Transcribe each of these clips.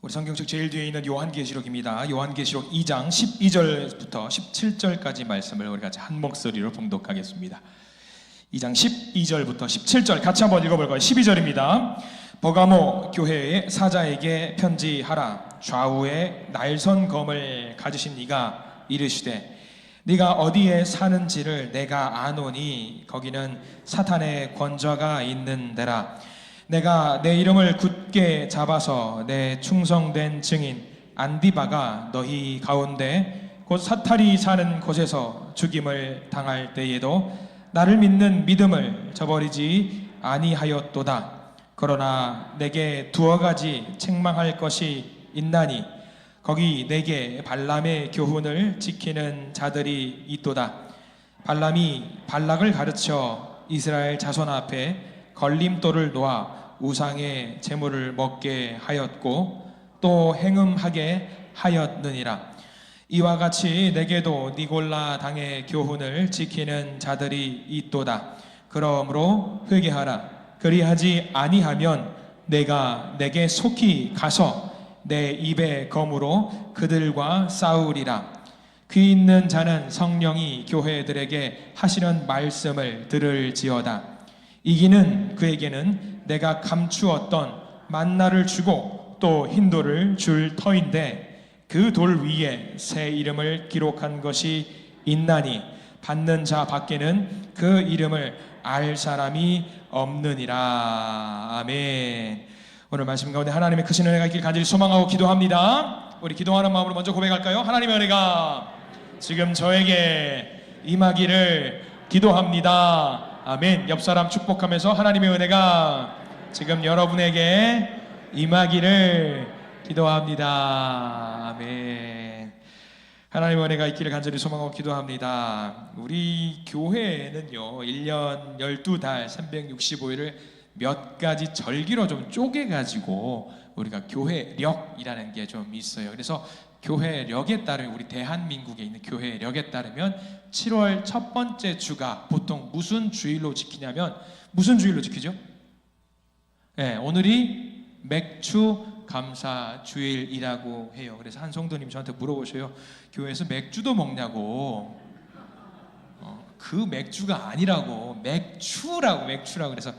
우리 성경책 제일 뒤에 있는 요한계시록입니다. 요한계시록 2장 12절부터 17절까지 말씀을 우리 같이 한 목소리로 봉독하겠습니다. 2장 12절부터 17절 같이 한번 읽어볼까요? 12절입니다. 버가모 교회의 사자에게 편지하라. 좌우에 날선 검을 가지신 이가 이르시되 네가 어디에 사는지를 내가 아노니 거기는 사탄의 권좌가 있는 데라. 내가 내 이름을 굳게 잡아서 내 충성된 증인 안디바가 너희 가운데 곧 사탄이 사는 곳에서 죽임을 당할 때에도 나를 믿는 믿음을 저버리지 아니하였도다. 그러나 내게 두어 가지 책망할 것이 있나니 거기 내게 발람의 교훈을 지키는 자들이 있도다. 발람이 발락을 가르쳐 이스라엘 자손 앞에 걸림돌을 놓아 우상의 제물을 먹게 하였고 또 행음하게 하였느니라. 이와 같이 내게도 니골라 당의 교훈을 지키는 자들이 있도다. 그러므로 회개하라. 그리하지 아니하면 내가 내게 속히 가서 내 입의 검으로 그들과 싸우리라. 귀 있는 자는 성령이 교회들에게 하시는 말씀을 들을지어다. 이기는 그에게는 내가 감추었던 만나를 주고 또 흰돌을 줄 터인데 그 돌 위에 새 이름을 기록한 것이 있나니 받는 자 밖에는 그 이름을 알 사람이 없느니라. 아멘. 오늘 말씀 가운데 하나님의 크신 은혜가 있길 간절히 소망하고 기도합니다. 우리 기도하는 마음으로 먼저 고백할까요? 하나님의 은혜가 지금 저에게 임하기를 기도합니다. 아멘. 옆 사람 축복하면서 하나님의 은혜가 지금 여러분에게 임하기를 기도합니다. 아멘. 하나님의 은혜가 있기를 간절히 소망하고 기도합니다. 우리 교회는요 1년 12달 365일을 몇 가지 절기로 좀 쪼개가지고 우리가 교회력이라는 게 좀 있어요. 그래서 교회력에 따르면 우리 대한민국에 있는 교회력에 따르면 7월 첫 번째 주가 보통 무슨 주일로 지키냐면 무슨 주일로 지키죠? 네, 오늘이 맥주 감사 주일이라고 해요. 그래서 한 성도님 저한테 물어보셔요. 교회에서 맥주도 먹냐고. 그 맥주가 아니라고 맥주라고 그래서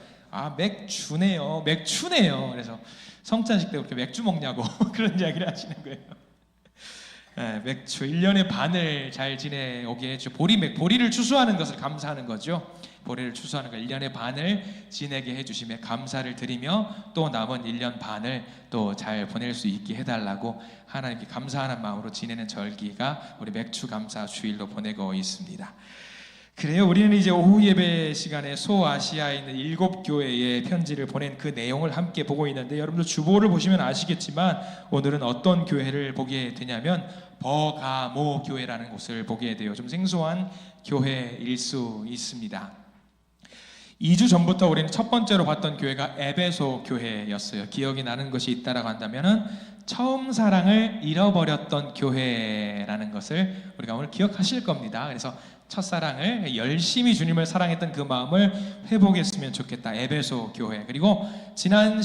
맥주네요. 그래서 성찬식 때 그렇게 맥주 먹냐고 그런 이야기를 하시는 거예요. 네, 맥주 1년의 반을 잘 지내오게 보리를 추수하는 것을 감사하는 거죠. 보리를 추수하는 거 1년의 반을 지내게 해주심에 감사를 드리며 또 남은 1년 반을 또 잘 보낼 수 있게 해달라고 하나님께 감사하는 마음으로 지내는 절기가 우리 맥주 감사 주일로 보내고 있습니다. 그래요. 우리는 이제 오후 예배 시간에 소아시아에 있는 7교회에 편지를 보낸 그 내용을 함께 보고 있는데 여러분들 주보를 보시면 아시겠지만 오늘은 어떤 교회를 보게 되냐면 버가모 교회라는 곳을 보게 돼요. 좀 생소한 교회일 수 있습니다. 2주 전부터 우리는 첫 번째로 봤던 교회가 에베소 교회였어요. 기억이 나는 것이 있다라고 한다면은 처음 사랑을 잃어버렸던 교회라는 것을 우리가 오늘 기억하실 겁니다. 그래서 첫사랑을 열심히 주님을 사랑했던 그 마음을 회복했으면 좋겠다. 에베소 교회. 그리고 지난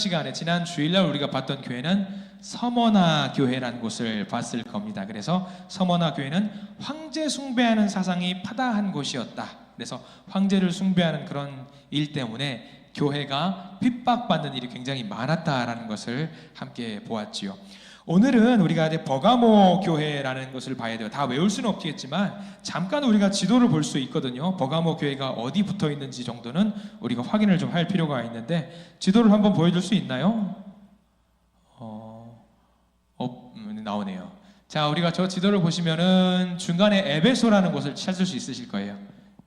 주일날 우리가 봤던 교회는 서머나 교회라는 곳을 봤을 겁니다. 그래서 서머나 교회는 황제 숭배하는 사상이 파다한 곳이었다. 그래서 황제를 숭배하는 그런 일 때문에 교회가 핍박받는 일이 굉장히 많았다라는 것을 함께 보았지요. 오늘은 우리가 이제 버가모 교회라는 것을 봐야 돼요. 다 외울 수는 없겠지만 잠깐 우리가 지도를 볼 수 있거든요. 버가모 교회가 어디 붙어 있는지 정도는 우리가 확인을 좀 할 필요가 있는데 지도를 한번 보여줄 수 있나요? 나오네요. 자, 우리가 저 지도를 보시면은 중간에 에베소라는 곳을 찾을 수 있으실 거예요.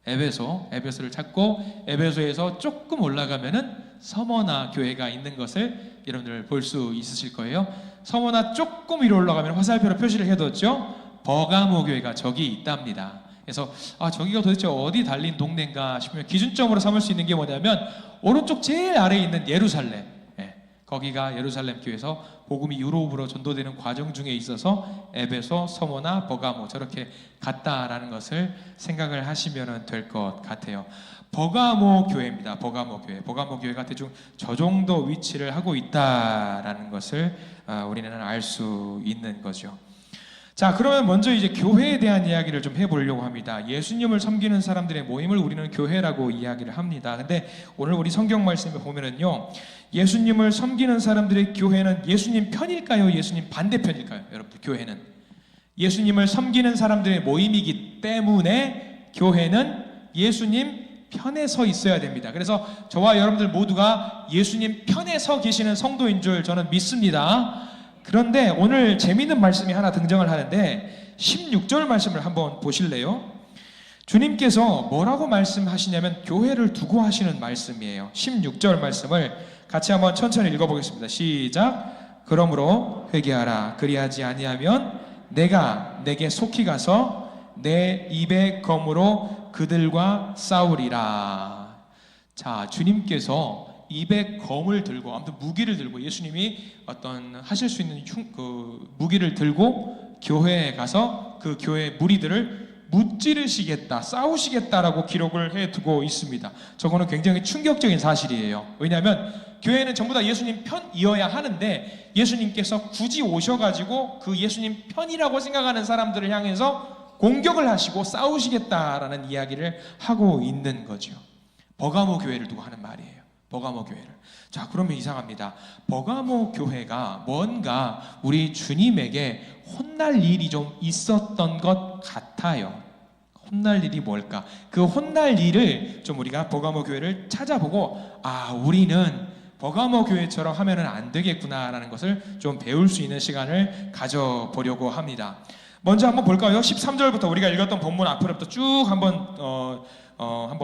에베소를 찾고 에베소에서 조금 올라가면은 서머나 교회가 있는 것을 여러분들 볼 수 있으실 거예요. 서머나 조금 위로 올라가면 화살표로 표시를 해뒀죠. 버가모 교회가 저기 있답니다. 그래서 저기가 도대체 어디 달린 동네인가 싶으면 기준점으로 삼을 수 있는 게 뭐냐면 오른쪽 제일 아래에 있는 예루살렘. 거기가 예루살렘 교회에서 복음이 유럽으로 전도되는 과정 중에 있어서 에베소, 서머나, 버가모 저렇게 갔다라는 것을 생각을 하시면 될 것 같아요. 버가모 교회입니다. 버가모 교회. 버가모 교회가 대충 저 정도 위치를 하고 있다라는 것을 우리는 알 수 있는 거죠. 자, 그러면 먼저 이제 교회에 대한 이야기를 좀 해보려고 합니다. 예수님을 섬기는 사람들의 모임을 우리는 교회라고 이야기를 합니다. 근데 오늘 우리 성경 말씀에 보면은요, 예수님을 섬기는 사람들의 교회는 예수님 편일까요? 예수님 반대편일까요? 여러분들, 교회는 예수님을 섬기는 사람들의 모임이기 때문에 교회는 예수님 편에 서 있어야 됩니다. 그래서 저와 여러분들 모두가 예수님 편에 서 계시는 성도인 줄 저는 믿습니다. 그런데 오늘 재미있는 말씀이 하나 등장을 하는데 16절 말씀을 한번 보실래요? 주님께서 뭐라고 말씀하시냐면 교회를 두고 하시는 말씀이에요. 16절 말씀을 같이 한번 천천히 읽어보겠습니다. 시작. 그러므로 회개하라. 그리하지 아니하면 내가 내게 속히 가서 내 입의 검으로 그들과 싸우리라. 자, 주님께서 입에 검을 들고, 아무튼 무기를 들고, 예수님이 어떤 하실 수 있는 무기를 들고 교회에 가서 그 교회 무리들을 무찌르시겠다, 싸우시겠다라고 기록을 해두고 있습니다. 저거는 굉장히 충격적인 사실이에요. 왜냐하면 교회는 전부 다 예수님 편이어야 하는데 예수님께서 굳이 오셔가지고 그 예수님 편이라고 생각하는 사람들을 향해서 공격을 하시고 싸우시겠다라는 이야기를 하고 있는 거죠. 버가모 교회를 두고 하는 말이에요. 버가모 교회를. 자, 그러면 이상합니다. 버가모 교회가 뭔가 우리 주님에게 혼날 일이 좀 있었던 것 같아요. 혼날 일이 뭘까? 그 혼날 일을 좀 우리가 버가모 교회를 찾아보고, 아, 우리는 버가모 교회처럼 하면은 안 되겠구나라는 것을 좀 배울 수 있는 시간을 가져보려고 합니다. 먼저 한번 볼까요? 13절부터 우리가 읽었던 본문 앞으로부터 쭉 한번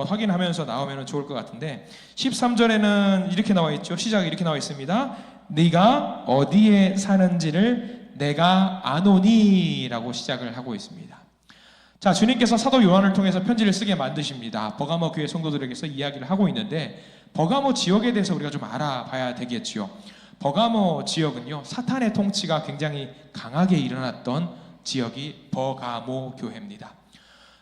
확인하면서 나오면 좋을 것 같은데, 13절에는 이렇게 나와 있죠. 시작이 이렇게 나와 있습니다. 네가 어디에 사는지를 내가 아노니 라고 시작을 하고 있습니다. 자, 주님께서 사도 요한을 통해서 편지를 쓰게 만드십니다. 버가모 교회 성도들에게서 이야기를 하고 있는데, 버가모 지역에 대해서 우리가 좀 알아봐야 되겠지요. 버가모 지역은요, 사탄의 통치가 굉장히 강하게 일어났던 지역이 버가모 교회입니다.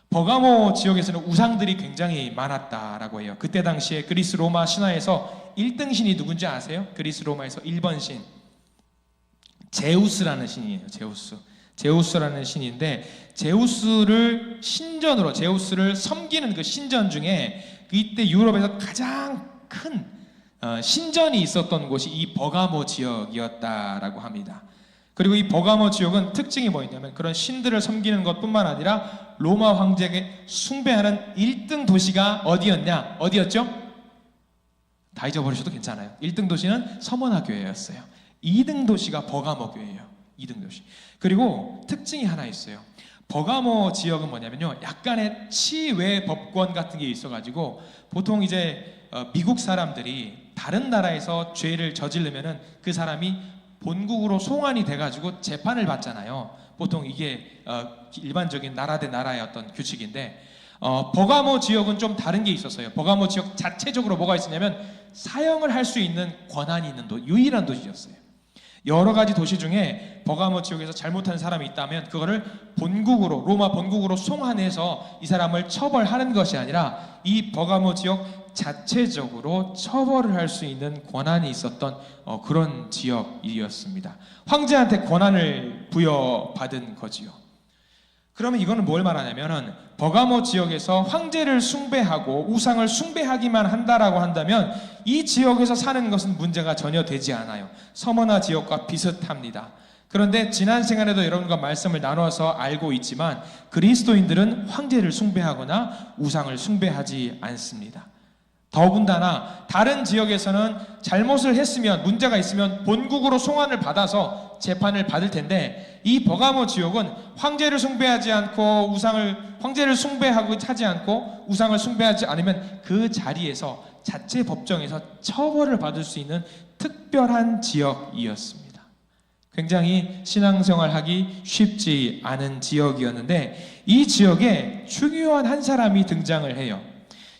버가모 지역에서는 우상들이 굉장히 많았다라고 해요. 그때 당시에 그리스 로마 신화에서 1등 신이 누군지 아세요? 그리스 로마에서 1번 신, 제우스라는 신이에요. 제우스라는 신인데, 제우스를 신전으로, 제우스를 섬기는 그 신전 중에 이때 유럽에서 가장 큰 신전이 있었던 곳이 이 버가모 지역이었다라고 합니다. 그리고 이 버가모 지역은 특징이 뭐였냐면, 그런 신들을 섬기는 것뿐만 아니라 로마 황제에게 숭배하는 1등 도시가 어디였냐? 어디였죠? 다 잊어버리셔도 괜찮아요. 1등 도시는 서머나 교회였어요. 2등 도시가 버가모 교회예요. 2등 도시. 그리고 특징이 하나 있어요. 버가모 지역은 뭐냐면요, 약간의 치외 법권 같은 게 있어가지고, 보통 이제 미국 사람들이 다른 나라에서 죄를 저지르면은 그 사람이 본국으로 송환이 돼가지고 재판을 받잖아요. 보통 이게 일반적인 나라 대 나라의 어떤 규칙인데, 버가모 지역은 좀 다른 게 있었어요. 버가모 지역 자체적으로 뭐가 있었냐면, 사형을 할 수 있는 권한이 있는 유일한 도시였어요. 여러 가지 도시 중에 버가모 지역에서 잘못한 사람이 있다면 그거를 본국으로, 로마 본국으로 송환해서 이 사람을 처벌하는 것이 아니라 이 버가모 지역 자체적으로 처벌을 할 수 있는 권한이 있었던 그런 지역이었습니다. 황제한테 권한을 부여받은 거지요. 그러면 이거는 뭘 말하냐면은, 버가모 지역에서 황제를 숭배하고 우상을 숭배하기만 한다라고 한다면 이 지역에서 사는 것은 문제가 전혀 되지 않아요. 서머나 지역과 비슷합니다. 그런데 지난 시간에도 여러분과 말씀을 나눠서 알고 있지만, 그리스도인들은 황제를 숭배하거나 우상을 숭배하지 않습니다. 더군다나 다른 지역에서는 잘못을 했으면, 문제가 있으면 본국으로 송환을 받아서 재판을 받을 텐데, 이 버가모 지역은 황제를 숭배하지 않고 황제를 숭배하고 하지 않고 우상을 숭배하지 않으면 그 자리에서 자체 법정에서 처벌을 받을 수 있는 특별한 지역이었습니다. 굉장히 신앙생활하기 쉽지 않은 지역이었는데, 이 지역에 중요한 한 사람이 등장을 해요.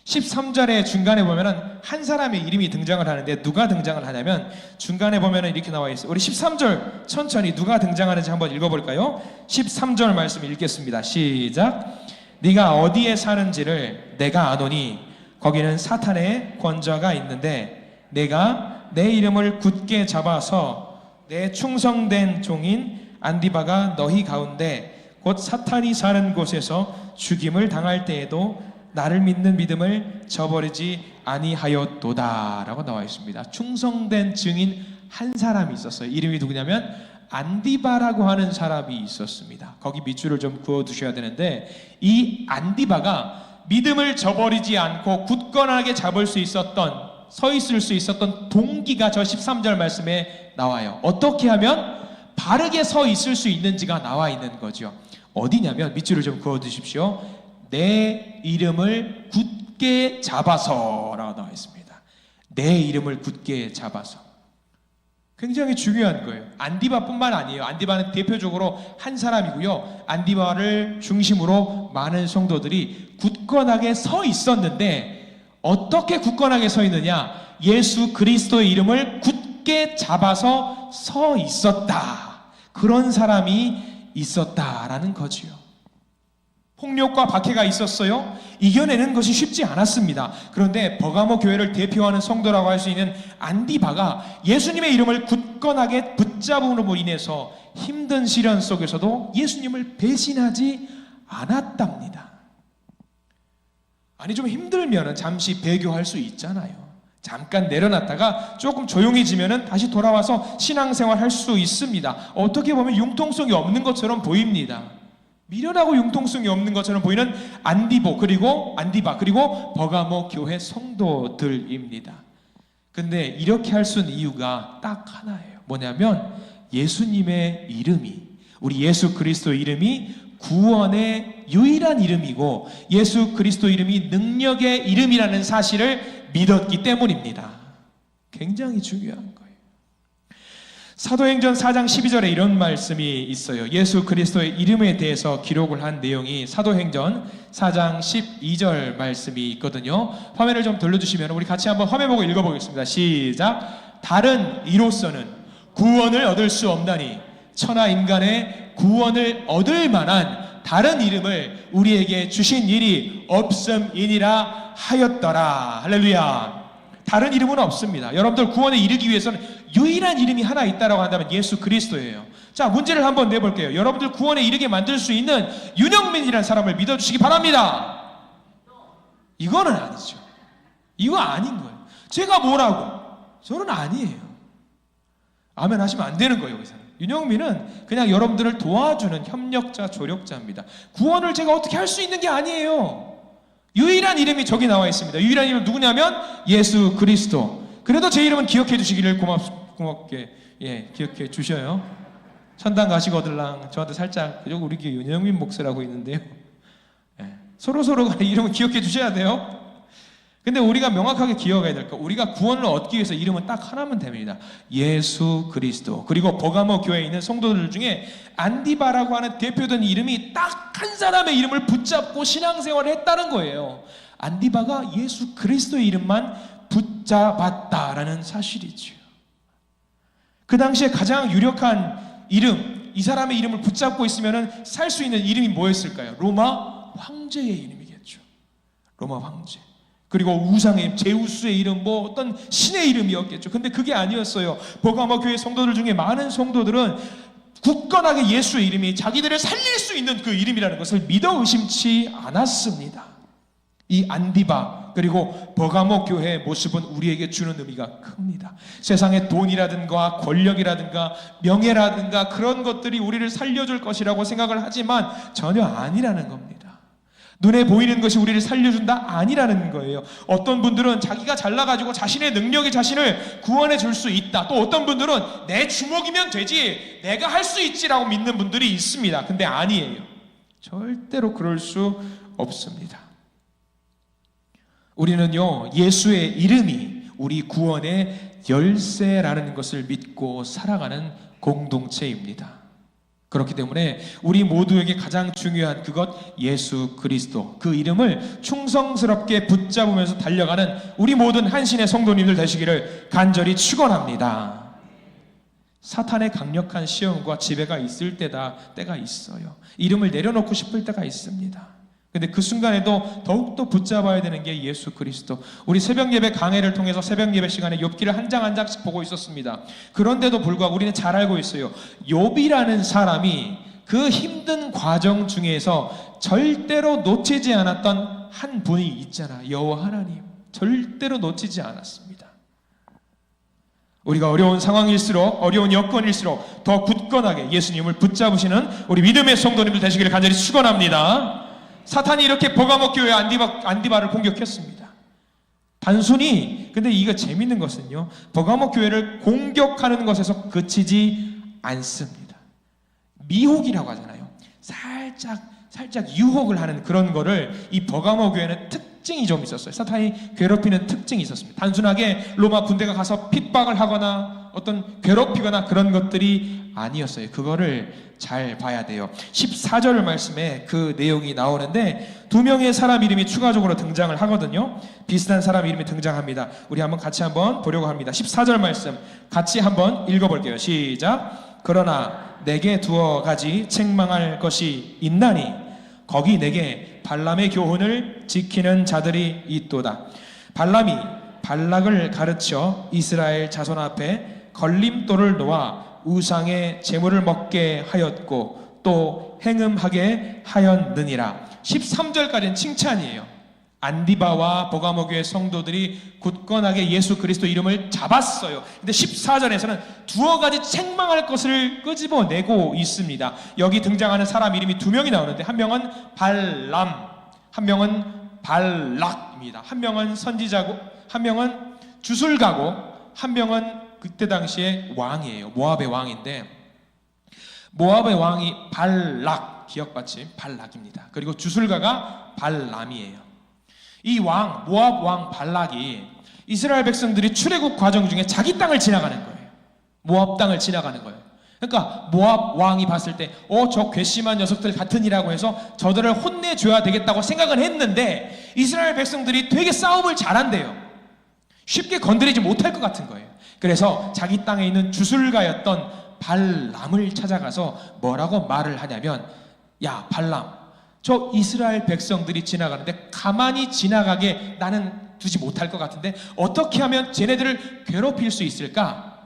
13절의 중간에 보면은 한 사람의 이름이 등장을 하는데, 누가 등장을 하냐면 중간에 보면은 이렇게 나와 있어요. 우리 13절 천천히 누가 등장하는지 한번 읽어볼까요? 13절 말씀 읽겠습니다. 시작. 네가 어디에 사는지를 내가 아노니 거기는 사탄의 권좌가 있는데 내가 내 이름을 굳게 잡아서 내 충성된 종인 안디바가 너희 가운데 곧 사탄이 사는 곳에서 죽임을 당할 때에도 나를 믿는 믿음을 저버리지 아니하였도다 라고 나와 있습니다. 충성된 증인 한 사람이 있었어요. 이름이 누구냐면 안디바라고 하는 사람이 있었습니다. 거기 밑줄을 좀 그어두셔야 되는데, 이 안디바가 믿음을 저버리지 않고 굳건하게 잡을 수 있었던, 서 있을 수 있었던 동기가 저 13절 말씀에 나와요. 어떻게 하면 바르게 서 있을 수 있는지가 나와 있는 거죠. 어디냐면 밑줄을 좀 그어두십시오. 내 이름을 굳게 잡아서 라고 나와 있습니다. 내 이름을 굳게 잡아서. 굉장히 중요한 거예요. 안디바뿐만 아니에요. 안디바는 대표적으로 한 사람이고요. 안디바를 중심으로 많은 성도들이 굳건하게 서 있었는데, 어떻게 굳건하게 서 있느냐? 예수 그리스도의 이름을 굳게 잡아서 서 있었다. 그런 사람이 있었다라는 거지요. 폭력과 박해가 있었어요. 이겨내는 것이 쉽지 않았습니다. 그런데 버가모 교회를 대표하는 성도라고 할 수 있는 안디바가 예수님의 이름을 굳건하게 붙잡음으로 인해서 힘든 시련 속에서도 예수님을 배신하지 않았답니다. 아니, 좀 힘들면 잠시 배교할 수 있잖아요. 잠깐 내려놨다가 조금 조용해지면 다시 돌아와서 신앙생활 할 수 있습니다. 어떻게 보면 융통성이 없는 것처럼 보입니다. 미련하고 융통성이 없는 것처럼 보이는 안디바 그리고 버가모 교회 성도들입니다. 근데 이렇게 할 수 있는 이유가 딱 하나예요. 뭐냐면 예수님의 이름이, 우리 예수 그리스도 이름이 구원의 유일한 이름이고 예수 그리스도 이름이 능력의 이름이라는 사실을 믿었기 때문입니다. 굉장히 중요한 거예요. 사도행전 4장 12절에 이런 말씀이 있어요. 예수 그리스도의 이름에 대해서 기록을 한 내용이 사도행전 4장 12절 말씀이 있거든요. 화면을 좀 돌려주시면 우리 같이 한번 화면 보고 읽어보겠습니다. 시작. 다른 이로서는 구원을 얻을 수 없나니 천하 인간의 구원을 얻을 만한 다른 이름을 우리에게 주신 일이 없음이니라 하였더라. 할렐루야. 다른 이름은 없습니다. 여러분들 구원에 이르기 위해서는 유일한 이름이 하나 있다라고 한다면 예수 그리스도예요. 자, 문제를 한번 내볼게요. 여러분들 구원에 이르게 만들 수 있는 윤영민이라는 사람을 믿어주시기 바랍니다. 이거는 아니죠. 이거 아닌 거예요. 제가 뭐라고? 저는 아니에요. 아멘 하시면 안 되는 거예요. 여기서는. 윤영민은 그냥 여러분들을 도와주는 협력자, 조력자입니다. 구원을 제가 어떻게 할 수 있는 게 아니에요. 유일한 이름이 저기 나와 있습니다. 유일한 이름은 누구냐면 예수 그리스도. 그래도 제 이름은 기억해 주시기를 고맙게 기억해 주셔요. 천당 가시고 얻을랑 저한테 살짝 우리 교회 윤영민 목사라고 있는데요. 서로가 이름은 기억해 주셔야 돼요. 근데 우리가 명확하게 기억해야 될 거, 우리가 구원을 얻기 위해서 이름은 딱 하나면 됩니다. 예수 그리스도. 그리고 버가모 교회에 있는 성도들 중에 안디바라고 하는 대표된 이름이 딱 한 사람의 이름을 붙잡고 신앙생활을 했다는 거예요. 안디바가 예수 그리스도의 이름만 붙잡았다라는 사실이죠. 그 당시에 가장 유력한 이름, 이 사람의 이름을 붙잡고 있으면 살 수 있는 이름이 뭐였을까요? 로마 황제의 이름이겠죠. 로마 황제. 그리고 우상의 제우스의 이름, 어떤 신의 이름이었겠죠. 근데 그게 아니었어요. 버가모 교회 성도들 중에 많은 성도들은 굳건하게 예수의 이름이 자기들을 살릴 수 있는 그 이름이라는 것을 믿어 의심치 않았습니다. 이 안디바 그리고 버가모 교회의 모습은 우리에게 주는 의미가 큽니다. 세상의 돈이라든가 권력이라든가 명예라든가 그런 것들이 우리를 살려줄 것이라고 생각을 하지만 전혀 아니라는 겁니다. 눈에 보이는 것이 우리를 살려준다? 아니라는 거예요. 어떤 분들은 자기가 잘나가지고 자신의 능력이 자신을 구원해 줄 수 있다. 또 어떤 분들은 내 주먹이면 되지, 내가 할 수 있지라고 믿는 분들이 있습니다. 근데 아니에요. 절대로 그럴 수 없습니다. 우리는요, 예수의 이름이 우리 구원의 열쇠라는 것을 믿고 살아가는 공동체입니다. 그렇기 때문에 우리 모두에게 가장 중요한 그것, 예수 그리스도, 그 이름을 충성스럽게 붙잡으면서 달려가는 우리 모든 한신의 성도님들 되시기를 간절히 축원합니다. 사탄의 강력한 시험과 지배가 있을 때가 있어요. 이름을 내려놓고 싶을 때가 있습니다. 근데 그 순간에도 더욱더 붙잡아야 되는 게 예수 그리스도. 우리 새벽 예배 강해를 통해서 새벽 예배 시간에 욥기를 한 장 한 장씩 보고 있었습니다. 그런데도 불구하고 우리는 잘 알고 있어요. 욥이라는 사람이 그 힘든 과정 중에서 절대로 놓치지 않았던 한 분이 있잖아. 여호와 하나님. 절대로 놓치지 않았습니다. 우리가 어려운 상황일수록, 어려운 여건일수록 더 굳건하게 예수님을 붙잡으시는 우리 믿음의 성도님들 되시기를 간절히 축원합니다. 사탄이 이렇게 버가모 교회 안디바를 공격했습니다. 단순히, 근데 이거 재밌는 것은요, 버가모 교회를 공격하는 것에서 그치지 않습니다. 미혹이라고 하잖아요. 살짝 유혹을 하는 그런 거를 이 버가모 교회는 특징이 좀 있었어요. 사탄이 괴롭히는 특징이 있었습니다. 단순하게 로마 군대가 가서 핍박을 하거나 어떤 괴롭히거나 그런 것들이 아니었어요. 그거를 잘 봐야 돼요. 14절 말씀에 그 내용이 나오는데 두 명의 사람 이름이 추가적으로 등장을 하거든요. 비슷한 사람 이름이 등장합니다. 우리 같이 한번 보려고 합니다. 14절 말씀 같이 한번 읽어볼게요. 시작. 그러나 내게 두어 가지 책망할 것이 있나니 거기 내게 발람의 교훈을 지키는 자들이 있도다. 발람이 발락을 가르쳐 이스라엘 자손 앞에 걸림돌을 놓아 우상의 제물을 먹게 하였고 또 행음하게 하였느니라. 13절까지는 칭찬이에요. 안디바와 버가모 교회 성도들이 굳건하게 예수 그리스도 이름을 잡았어요. 근데 14절에서는 두어 가지 책망할 것을 끄집어내고 있습니다. 여기 등장하는 사람 이름이 두 명이 나오는데 한 명은 발람, 한 명은 발락입니다. 한 명은 선지자고, 한 명은 주술가고, 한 명은 그때 당시에 왕이에요. 모압의 왕인데 모압의 왕이 발락, 기억받침 발락입니다. 그리고 주술가가 발람이에요. 이 왕, 모압 왕 발락이 이스라엘 백성들이 출애굽 과정 중에 자기 땅을 지나가는 거예요. 모압 땅을 지나가는 거예요. 그러니까 모압 왕이 봤을 때 저 괘씸한 녀석들 같으니라고 해서 저들을 혼내줘야 되겠다고 생각은 했는데 이스라엘 백성들이 되게 싸움을 잘한대요. 쉽게 건드리지 못할 것 같은 거예요. 그래서 자기 땅에 있는 주술가였던 발람을 찾아가서 뭐라고 말을 하냐면, 야 발람, 저 이스라엘 백성들이 지나가는데 가만히 지나가게 나는 두지 못할 것 같은데 어떻게 하면 쟤네들을 괴롭힐 수 있을까?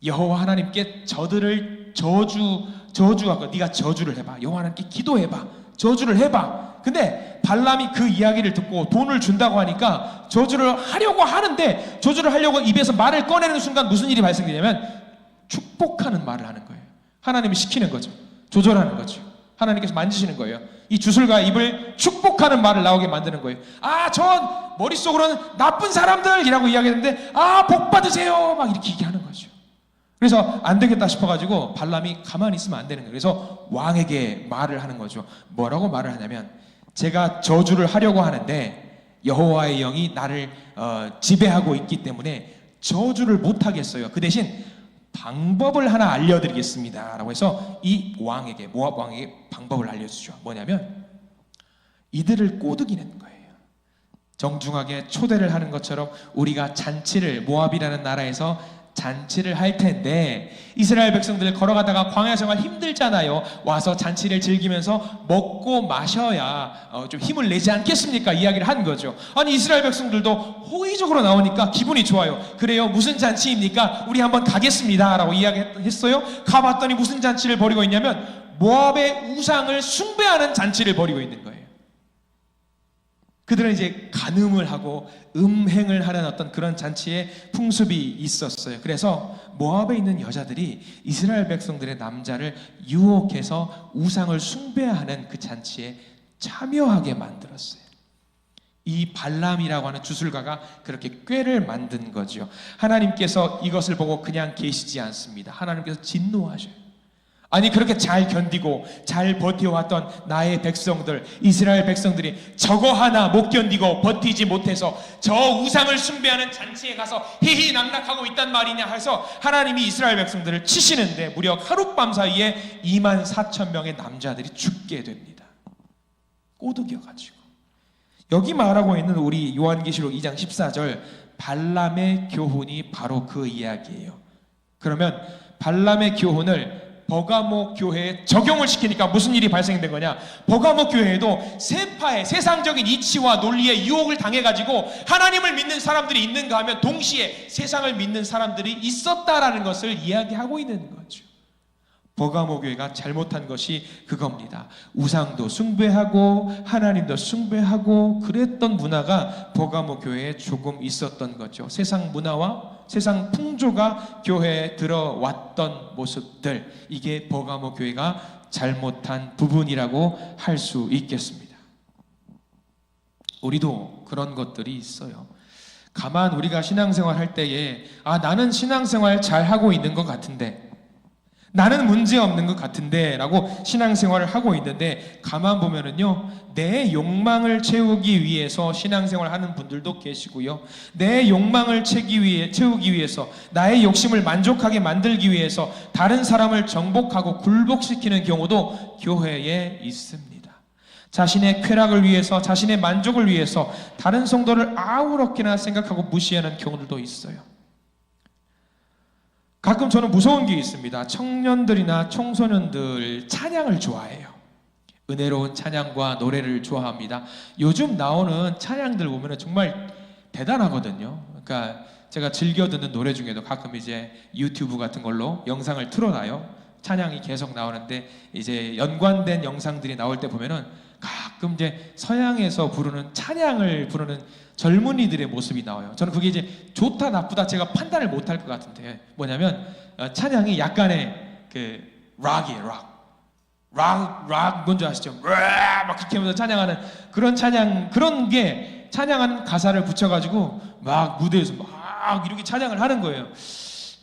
여호와 하나님께 저들을 저주하고 네가 저주를 해봐. 여호와 하나님께 기도해봐. 저주를 해봐. 근데 발람이 그 이야기를 듣고 돈을 준다고 하니까 저주를 하려고 하는데, 저주를 하려고 입에서 말을 꺼내는 순간 무슨 일이 발생되냐면 축복하는 말을 하는 거예요. 하나님이 시키는 거죠. 조절하는 거죠. 하나님께서 만지시는 거예요. 이 주술가의 입을 축복하는 말을 나오게 만드는 거예요. 전 머릿속으로는 나쁜 사람들이라고 이야기했는데 복 받으세요 막 이렇게 얘기하는 거죠. 그래서 안 되겠다 싶어가지고 발람이 가만히 있으면 안 되는 거예요. 그래서 왕에게 말을 하는 거죠. 뭐라고 말을 하냐면, 제가 저주를 하려고 하는데 여호와의 영이 나를 지배하고 있기 때문에 저주를 못하겠어요. 그 대신 방법을 하나 알려드리겠습니다 라고 해서 이 왕에게, 모압 왕에게 방법을 알려주죠. 뭐냐면 이들을 꼬드기는 거예요. 정중하게 초대를 하는 것처럼 우리가 잔치를, 모압이라는 나라에서 잔치를 할 텐데 이스라엘 백성들 걸어가다가 광야 생활 힘들잖아요. 와서 잔치를 즐기면서 먹고 마셔야 좀 힘을 내지 않겠습니까? 이야기를 한 거죠. 아니 이스라엘 백성들도 호의적으로 나오니까 기분이 좋아요. 그래요, 무슨 잔치입니까? 우리 한번 가겠습니다 라고 이야기했어요. 가봤더니 무슨 잔치를 벌이고 있냐면 모압의 우상을 숭배하는 잔치를 벌이고 있는 거예요. 그들은 이제 간음을 하고 음행을 하는 어떤 그런 잔치의 풍습이 있었어요. 그래서 모압에 있는 여자들이 이스라엘 백성들의 남자를 유혹해서 우상을 숭배하는 그 잔치에 참여하게 만들었어요. 이 발람이라고 하는 주술가가 그렇게 꾀를 만든 거죠. 하나님께서 이것을 보고 그냥 계시지 않습니다. 하나님께서 진노하셔요. 아니 그렇게 잘 견디고 잘 버텨왔던 나의 백성들, 이스라엘 백성들이 저거 하나 못 견디고 버티지 못해서 저 우상을 숭배하는 잔치에 가서 희희낙낙하고 있단 말이냐 해서 하나님이 이스라엘 백성들을 치시는데 무려 하룻밤 사이에 24,000명의 남자들이 죽게 됩니다. 꼬드겨가지고. 여기 말하고 있는 우리 요한계시록 2장 14절 발람의 교훈이 바로 그 이야기예요. 그러면 발람의 교훈을 버가모 교회에 적용을 시키니까 무슨 일이 발생된 거냐? 버가모 교회에도 세파의 세상적인 이치와 논리에 유혹을 당해가지고 하나님을 믿는 사람들이 있는가 하면 동시에 세상을 믿는 사람들이 있었다라는 것을 이야기하고 있는 거죠. 버가모 교회가 잘못한 것이 그겁니다. 우상도 숭배하고 하나님도 숭배하고 그랬던 문화가 버가모 교회에 조금 있었던 거죠. 세상 문화와 세상 풍조가 교회에 들어왔던 모습들, 이게 버가모 교회가 잘못한 부분이라고 할 수 있겠습니다. 우리도 그런 것들이 있어요. 가만 우리가 신앙생활 할 때에 나는 신앙생활 잘하고 있는 것 같은데, 나는 문제없는 것 같은데 라고 신앙생활을 하고 있는데, 가만 보면은요, 내 욕망을 채우기 위해서 신앙생활을 하는 분들도 계시고요, 내 욕망을 채우기 위해서, 나의 욕심을 만족하게 만들기 위해서 다른 사람을 정복하고 굴복시키는 경우도 교회에 있습니다. 자신의 쾌락을 위해서, 자신의 만족을 위해서 다른 성도를 아무렇게나 생각하고 무시하는 경우들도 있어요. 가끔 저는 무서운 게 있습니다. 청년들이나 청소년들 찬양을 좋아해요. 은혜로운 찬양과 노래를 좋아합니다. 요즘 나오는 찬양들 보면 정말 대단하거든요. 그러니까 제가 즐겨 듣는 노래 중에도 가끔 이제 유튜브 같은 걸로 영상을 틀어놔요. 찬양이 계속 나오는데 이제 연관된 영상들이 나올 때 보면은 가끔 이제 서양에서 부르는 찬양을 부르는 젊은이들의 모습이 나와요. 저는 그게 이제 좋다 나쁘다 제가 판단을 못할 것 같은데, 뭐냐면 찬양이 약간의 그 락이에요. 락 뭔지 아시죠? 막 그렇게 하면서 찬양하는 그런 찬양, 그런 게 찬양하는 가사를 붙여가지고 막 무대에서 막 이렇게 찬양을 하는 거예요.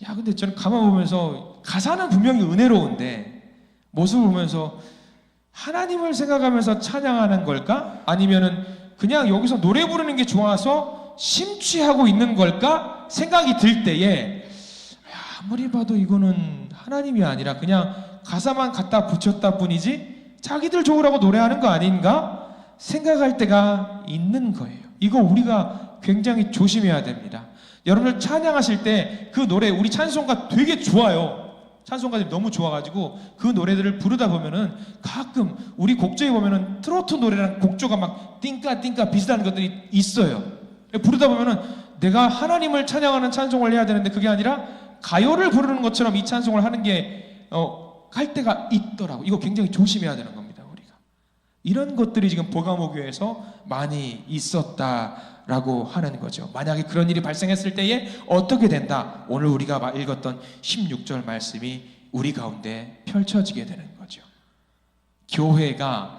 야, 근데 저는 가만 보면서 가사는 분명히 은혜로운데 모습을 보면서 하나님을 생각하면서 찬양하는 걸까? 아니면은 그냥 여기서 노래 부르는 게 좋아서 심취하고 있는 걸까? 생각이 들 때에 아무리 봐도 이거는 하나님이 아니라 그냥 가사만 갖다 붙였다 뿐이지 자기들 좋으라고 노래하는 거 아닌가? 생각할 때가 있는 거예요. 이거 우리가 굉장히 조심해야 됩니다. 여러분들 찬양하실 때 그 노래, 우리 찬송가 되게 좋아요. 찬송가들이 너무 좋아가지고 그 노래들을 부르다 보면은 가끔 우리 곡조에 보면은 트로트 노래랑 곡조가 막 띵까 비슷한 것들이 있어요. 부르다 보면은 내가 하나님을 찬양하는 찬송을 해야 되는데 그게 아니라 가요를 부르는 것처럼 이 찬송을 하는 게 할 때가 있더라고. 이거 굉장히 조심해야 되는 겁니다. 우리가 이런 것들이 지금 버가모 교회에서 많이 있었다라고 하는 거죠. 만약에 그런 일이 발생했을 때에 어떻게 된다? 오늘 우리가 읽었던 16절 말씀이 우리 가운데 펼쳐지게 되는 거죠. 교회가,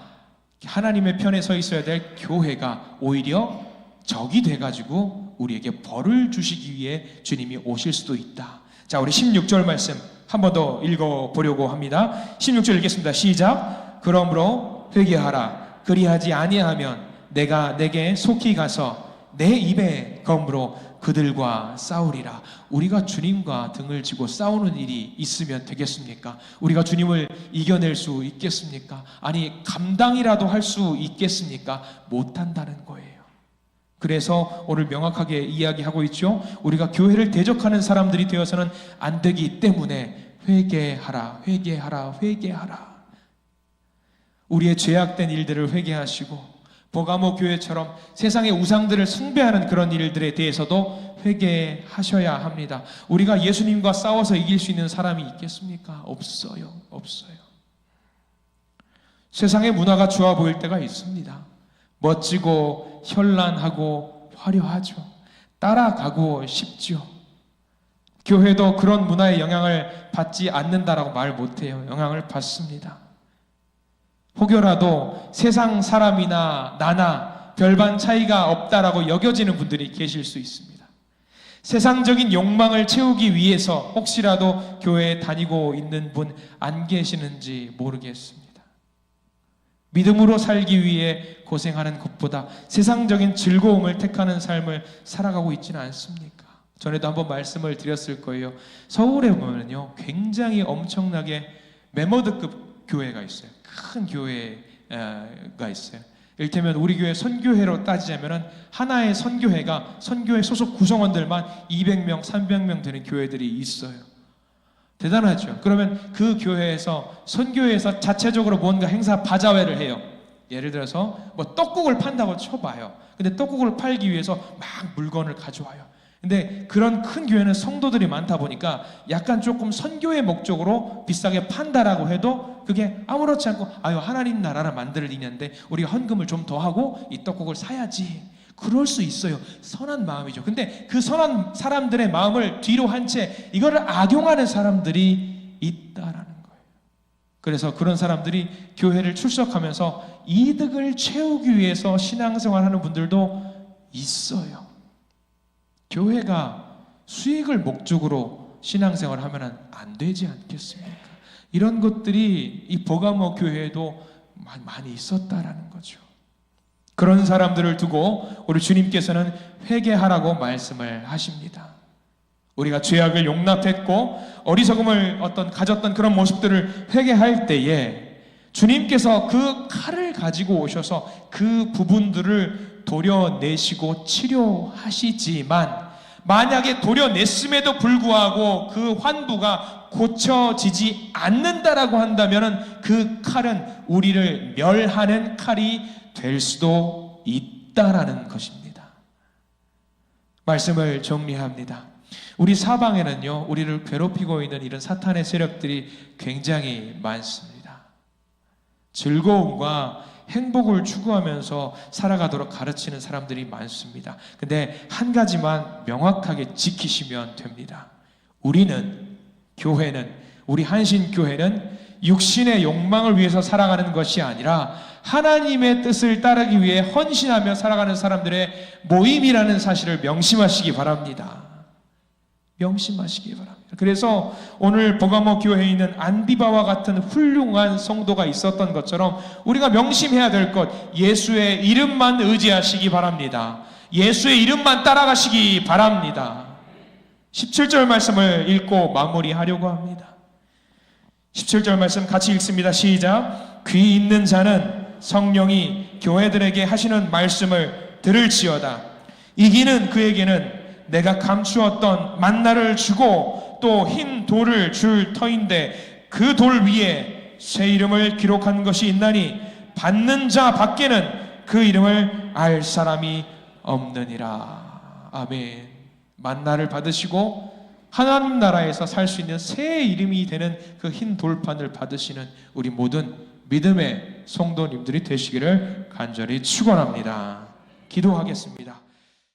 하나님의 편에 서 있어야 될 교회가 오히려 적이 돼가지고 우리에게 벌을 주시기 위해 주님이 오실 수도 있다. 자, 우리 16절 말씀 한 번 더 읽어보려고 합니다. 16절 읽겠습니다. 시작. 그러므로 회개하라. 그리하지 아니하면 내가 내게 속히 가서 내 입에 검으로 그들과 싸우리라. 우리가 주님과 등을 지고 싸우는 일이 있으면 되겠습니까? 우리가 주님을 이겨낼 수 있겠습니까? 아니, 감당이라도 할 수 있겠습니까? 못한다는 거예요. 그래서 오늘 명확하게 이야기하고 있죠. 우리가 교회를 대적하는 사람들이 되어서는 안 되기 때문에 회개하라. 우리의 죄악된 일들을 회개하시고 버가모 교회처럼 세상의 우상들을 숭배하는 그런 일들에 대해서도 회개하셔야 합니다. 우리가 예수님과 싸워서 이길 수 있는 사람이 있겠습니까? 없어요. 세상의 문화가 좋아 보일 때가 있습니다. 멋지고 현란하고 화려하죠. 따라가고 싶죠. 교회도 그런 문화의 영향을 받지 않는다라고 말 못해요. 영향을 받습니다. 혹여라도 세상 사람이나 나나 별반 차이가 없다라고 여겨지는 분들이 계실 수 있습니다. 세상적인 욕망을 채우기 위해서 혹시라도 교회에 다니고 있는 분 안 계시는지 모르겠습니다. 믿음으로 살기 위해 고생하는 것보다 세상적인 즐거움을 택하는 삶을 살아가고 있지는 않습니까? 전에도 한번 말씀을 드렸을 거예요. 서울에 보면요, 굉장히 엄청나게 메모드급 교회가 있어요. 큰 교회가 있어요. 이를테면 우리 교회 선교회로 따지자면 하나의 선교회 소속 구성원들만 200명, 300명 되는 교회들이 있어요. 대단하죠. 그러면 그 교회에서 선교회에서 자체적으로 뭔가 행사 바자회를 해요. 예를 들어서 뭐 떡국을 판다고 쳐봐요. 근데 떡국을 팔기 위해서 막 물건을 가져와요. 근데 그런 큰 교회는 성도들이 많다 보니까 약간 조금 선교의 목적으로 비싸게 판다라고 해도 그게 아무렇지 않고 아유 하나님 나라를 만들 일인데 우리가 헌금을 좀 더 하고 이 떡국을 사야지. 그럴 수 있어요. 선한 마음이죠. 근데 그 선한 사람들의 마음을 뒤로 한 채 이거를 악용하는 사람들이 있다라는 거예요. 그래서 그런 사람들이 교회를 출석하면서 이득을 채우기 위해서 신앙생활하는 분들도 있어요. 교회가 수익을 목적으로 신앙생활을 하면 안 되지 않겠습니까? 이런 것들이 이 버가모 교회에도 많이 있었다라는 거죠. 그런 사람들을 두고 우리 주님께서는 회개하라고 말씀을 하십니다. 우리가 죄악을 용납했고 어리석음을 가졌던 그런 모습들을 회개할 때에 주님께서 그 칼을 가지고 오셔서 그 부분들을 도려내시고 치료하시지만 만약에 도려냈음에도 불구하고 그 환부가 고쳐지지 않는다라고 한다면 그 칼은 우리를 멸하는 칼이 될 수도 있다라는 것입니다. 말씀을 정리합니다. 우리 사방에는요, 우리를 괴롭히고 있는 이런 사탄의 세력들이 굉장히 많습니다. 즐거움과 행복을 추구하면서 살아가도록 가르치는 사람들이 많습니다. 근데 한 가지만 명확하게 지키시면 됩니다. 우리는, 교회는, 우리 한신교회는 육신의 욕망을 위해서 살아가는 것이 아니라 하나님의 뜻을 따르기 위해 헌신하며 살아가는 사람들의 모임이라는 사실을 명심하시기 바랍니다. 명심하시기 바랍니다. 그래서 오늘 버가모 교회에 있는 안디바와 같은 훌륭한 성도가 있었던 것처럼 우리가 명심해야 될 것, 예수의 이름만 의지하시기 바랍니다. 예수의 이름만 따라가시기 바랍니다. 17절 말씀을 읽고 마무리하려고 합니다. 17절 말씀 같이 읽습니다. 시작. 귀 있는 자는 성령이 교회들에게 하시는 말씀을 들을지어다. 이기는 그에게는 내가 감추었던 만나를 주고 또 흰 돌을 줄 터인데 그 돌 위에 새 이름을 기록한 것이 있나니 받는 자 밖에는 그 이름을 알 사람이 없느니라. 아멘. 만나를 받으시고 하나님 나라에서 살 수 있는 새 이름이 되는 그 흰 돌판을 받으시는 우리 모든 믿음의 성도님들이 되시기를 간절히 축원합니다. 기도하겠습니다.